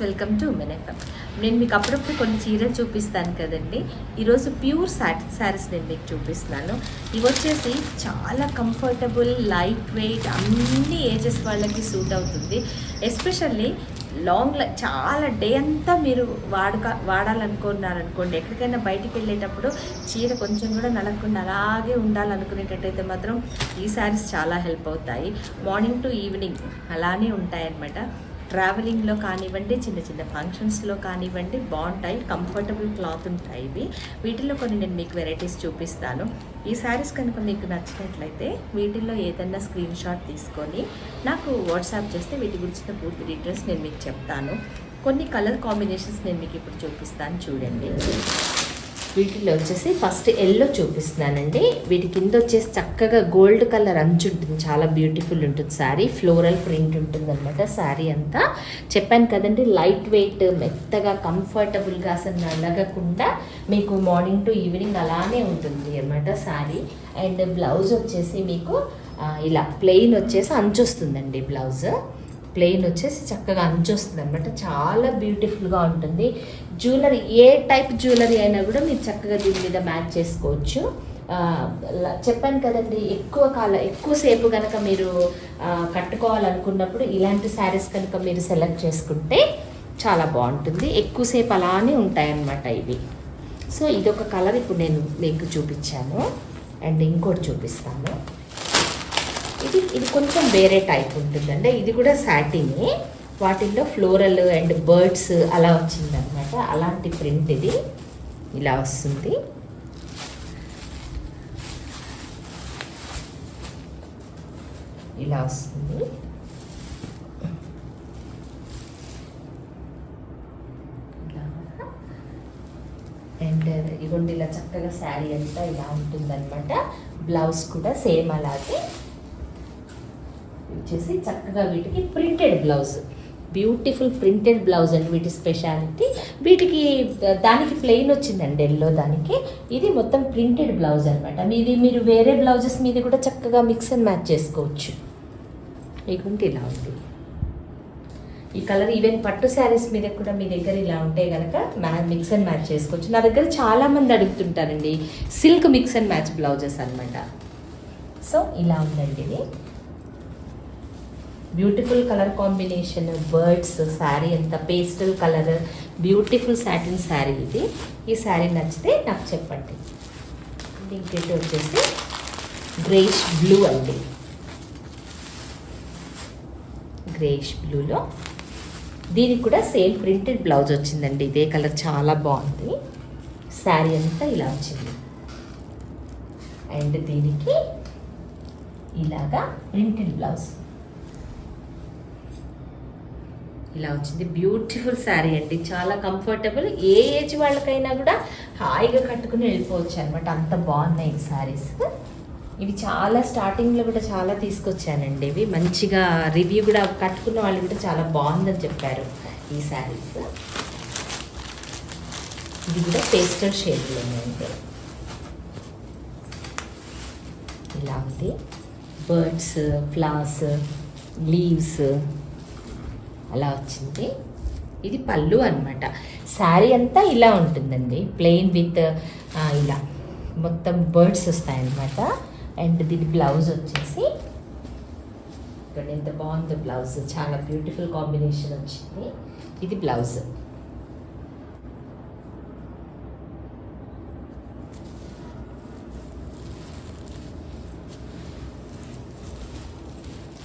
Welcome to women FM. నేను మీకు అప్పుడప్పుడు కొన్ని చీరలు చూపిస్తాను కదండి. ఈరోజు ప్యూర్ సాటిన్ శారీస్ నేను మీకు చూపిస్తున్నాను. ఇవి వచ్చేసి చాలా కంఫర్టబుల్, లైట్ వెయిట్, అన్ని ఏజెస్ వాళ్ళకి సూట్ అవుతుంది. ఎస్పెషల్లీ చాలా డే అంతా మీరు వాడాలనుకున్నారనుకోండి, ఎక్కడికైనా బయటికి వెళ్ళేటప్పుడు చీర కొంచెం కూడా నలగకుండా అలాగే ఉండాలనుకునేటట్టయితే మాత్రం ఈ శారీస్ చాలా హెల్ప్ అవుతాయి. మార్నింగ్ టు ఈవినింగ్ అలానే ఉంటాయన్నమాట. ట్రావెలింగ్లో కానివ్వండి, చిన్న చిన్న ఫంక్షన్స్లో కానివ్వండి బాగుంటాయి. కంఫర్టబుల్ క్లాత్ ఉంటాయి ఇవి. వీటిల్లో కొన్ని నేను మీకు వెరైటీస్ చూపిస్తాను. ఈ శారీస్ కనుక మీకు నచ్చినట్లయితే వీటిల్లో ఏదన్నా స్క్రీన్ షాట్ తీసుకొని నాకు వాట్సాప్ చేస్తే వీటి గురించిన పూర్తి డీటెయిల్స్ నేను మీకు చెప్తాను. కొన్ని కలర్ కాంబినేషన్స్ నేను మీకు ఇప్పుడు చూపిస్తాను, చూడండి. వీటిలో వచ్చేసి ఫస్ట్ ఎల్లో చూపిస్తున్నానండి. వీటి కింద వచ్చేసి చక్కగా గోల్డ్ కలర్ అంచు ఉంటుంది, చాలా బ్యూటిఫుల్ ఉంటుంది శారీ. ఫ్లోరల్ ప్రింట్ ఉంటుంది అనమాట శారీ అంతా. చెప్పాను కదండి, లైట్ వెయిట్, మెత్తగా, కంఫర్టబుల్గా, అసలు నలగకుండా మీకు మార్నింగ్ టు ఈవినింగ్ అలానే ఉంటుంది అనమాట శారీ. అండ్ బ్లౌజ్ వచ్చేసి మీకు ఇలా ప్లెయిన్ వచ్చేసి అంచు వస్తుందండి. బ్లౌజ్ ప్లెయిన్ వచ్చేసి చక్కగా అంచు వస్తుంది అనమాట. చాలా బ్యూటిఫుల్గా ఉంటుంది. జ్యువెలరీ, ఏ టైప్ జ్యువెలరీ అయినా కూడా మీరు చక్కగా దీని మీద మ్యాచ్ చేసుకోవచ్చు. చెప్పాను కదండి, ఎక్కువసేపు కనుక మీరు కట్టుకోవాలనుకున్నప్పుడు ఇలాంటి శారీస్ కనుక మీరు సెలెక్ట్ చేసుకుంటే చాలా బాగుంటుంది. ఎక్కువసేపు అలానే ఉంటాయన్నమాట ఇవి. సో ఇదొక కలర్ ఇప్పుడు నేను మీకు చూపించాను. అండ్ ఇంకోటి చూపిస్తాను. ఇది కొంచెం వేరే టైప్ ఉంటుందండి. ఇది కూడా సాటినే, వాటిల్లో ఫ్లోరల్ అండ్ బర్డ్స్ అలా వచ్చిందనమాట. అలాంటి ప్రింట్ ఇది ఇలా వస్తుంది. ఇలా వస్తుంది. అండ్ ఇవ్వండి, ఇలా చక్కగా శారీ అంతా ఇలా ఉంటుందన్నమాట. బ్లౌజ్ కూడా సేమ్ అలాగే వచ్చేసి చక్కగా వీటికి printed blouse, beautiful printed blouse అండి వీటి స్పెషాలిటీ. వీటికి దానికి ప్లెయిన్ వచ్చిందండి ఎల్లో, దానికి ఇది మొత్తం ప్రింటెడ్ బ్లౌజ్ అనమాట. మీరు వేరే బ్లౌజెస్ మీద కూడా చక్కగా మిక్స్ అండ్ మ్యాచ్ చేసుకోవచ్చు. మీకుంటే ఇలా ఉంది ఈ కలర్. ఈవెన్ పట్టు శారీస్ మీద కూడా మీ దగ్గర ఇలా ఉంటే కనుక మిక్స్ అండ్ మ్యాచ్ చేసుకోవచ్చు. నా దగ్గర చాలామంది అడుగుతుంటారండి silk mix and match blouses అనమాట. సో ఇలా ఉందండి ఇది. Beautiful colour combination, birds, sari అంతా pastel colour, beautiful satin sari ఇది. ఈ శారీ నచ్చితే నాకు చెప్పండి. ఇంకేంటి వచ్చేసి గ్రేష్ బ్లూ అండి. గ్రేష్ బ్లూలో దీనికి కూడా సేమ్ ప్రింటెడ్ బ్లౌజ్ వచ్చిందండి. ఇదే కలర్ చాలా బాగుంది. శారీ అంతా ఇలా వచ్చింది. అండ్ దీనికి ఇలాగా ప్రింటెడ్ బ్లౌజ్ ఇలా వచ్చింది. బ్యూటిఫుల్ శారీ అండి, చాలా కంఫర్టబుల్. ఏ ఏజ్ వాళ్ళకైనా కూడా హాయిగా కట్టుకుని వెళ్ళిపోవచ్చు అనమాట. అంత బాగున్నాయి ఈ శారీస్. ఇవి చాలా స్టార్టింగ్లో కూడా చాలా తీసుకొచ్చానండి. ఇవి మంచిగా రివ్యూ కూడా, కట్టుకున్న వాళ్ళు కూడా చాలా బాగుందని చెప్పారు ఈ శారీస్. ఇది కూడా పేస్టల్ షేడ్లోనే ఉంది. ఇలా ఉంది. బర్డ్స్, ఫ్లవర్స్, లీవ్స్ అలా వచ్చింది. ఇది పళ్ళు అనమాట. శారీ అంతా ఇలా ఉంటుందండి, ప్లెయిన్ విత్ ఇలా మొత్తం బర్డ్స్ వస్తాయన్నమాట. అండ్ దీని బ్లౌజ్ వచ్చేసి ఇక్కడ ఎంత బాగుంది బ్లౌజ్, చాలా బ్యూటిఫుల్ కాంబినేషన్ వచ్చింది. ఇది బ్లౌజ్.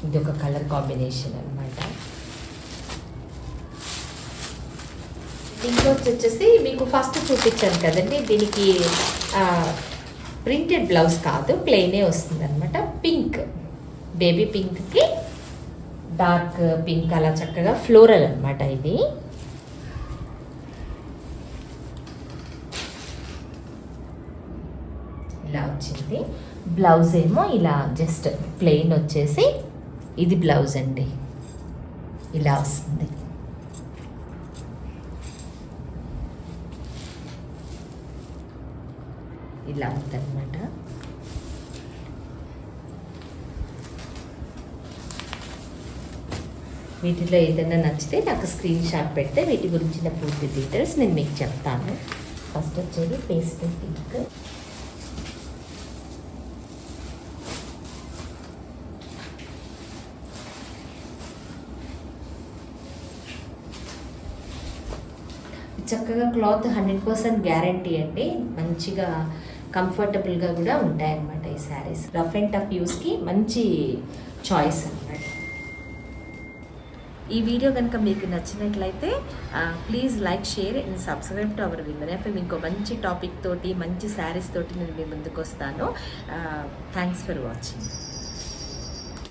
ఇది ఒక కలర్ కాంబినేషన్ అనమాట. ఇంకొచ్చి వచ్చేసి మీకు ఫస్ట్ చూపించాను కదండి, దీనికి ప్రింటెడ్ బ్లౌజ్ కాదు, ప్లెయినే వస్తుంది అనమాట. పింక్, బేబీ పింక్కి డార్క్ పింక్ అలా చక్కగా ఫ్లోరల్ అనమాట. ఇది ఇలా వచ్చింది. బ్లౌజ్ ఏమో ఇలా జస్ట్ ప్లెయిన్ వచ్చేసి, ఇది బ్లౌజ్ అండి, ఇలా వస్తుంది. ఇలా ఉందన్నమాట. వీటిలో ఏదైనా నచ్చితే నాకు స్క్రీన్ షాట్ పెడితే వీటి గురించిన పూర్తి డీటెయిల్స్ నేను మీకు చెప్తాను. ఫస్ట్ వచ్చేది పేస్టల్ పింక్. చక్కగా క్లాత్ 100% గ్యారంటీ అండి. మంచిగా కంఫర్టబుల్గా కూడా ఉంటాయన్నమాట ఈ శారీస్. రఫ్ అండ్ టఫ్ యూస్కి మంచి చాయిస్ అన్నమాట. ఈ వీడియో కనుక మీకు నచ్చినట్లయితే please like, share and subscribe to our women FM. ఇంకో మంచి టాపిక్ తోటి, మంచి శారీస్ తోటి నేను మీ ముందుకు వస్తాను. Thanks for watching.